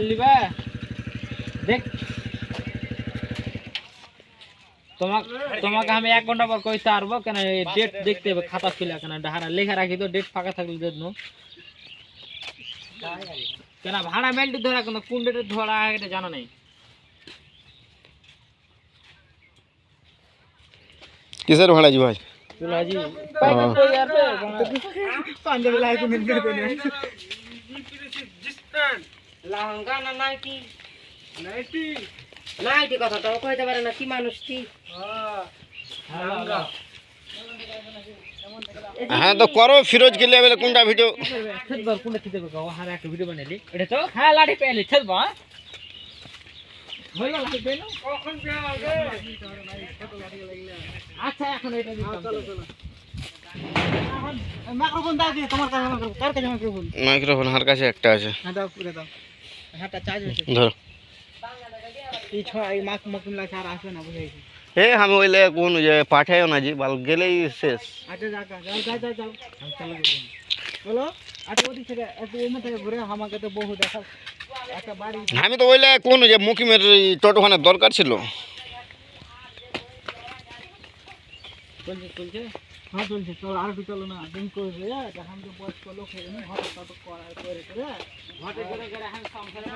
লিবা দেখ তোমাকে আমি 1 ঘন্টা পর কইতে পারবো কেন ডেট দেখতে হবে খাতা খুলে কেন ঢাড়া লেখা রাখি তো ডেট ফাঁকা থাকলে জন্য কেন ভাড়া মেলটি ধরা কোন ডেটে ধরা এটা জানা নাই কিসের ভাড়া জি ভাই তুলাজি পাইকা কই আর পাঞ্জাবি লাই কোন দিন দেবে লাহঙ্গা না নাইটি নাইটি কথাটা কইতে পারে না কি মানুষ কি হ্যাঁ তো করো ফিরোজ কে লেভেলে কোনটা ভিডিও ছদবার কোনটা খেতে হবে গাও হারা একটা ভিডিও বানাইলি এটা তো খা লাড়ি পেলে ছদবা হইলো লাড়ি পেলো কখন পেয়ে আগে আচ্ছা এখন এটা দিতাম চলো চলো এখন মাইক্রোফোন দাও দি তোমার কাছে মাইক্রোফোন কার কাছে মাইক্রোফোন মাইক্রোফোন হার কাছে একটা আছে হ্যাঁ দাও পুরো দাও হাতটা চার্জ হইছে ধরো এই ছয় মাক মকুন লাগা আর আসবে না বুঝাইছি এ আমি ওইলে কোন যে পাঠায়ও না জি বাল গেলেই শেষ আচ্ছা যাও আমি চলে যাব বলো আচ্ছা ওদিক থেকে একটু ওমে থেকে ঘুরে আমাকে তো বহু দেখা একটা বাড়ি আমি তো ওইলে কোন যে মুকিমের টোটোখানে দরকার ছিল চলছে হ্যাঁ চলছে চলো আর একটু চলো না দিন করবে এখন তো বয়স্ক লোক হয়ে গেছে হঠাৎ করা করে ঘটে করে এখন সংসারে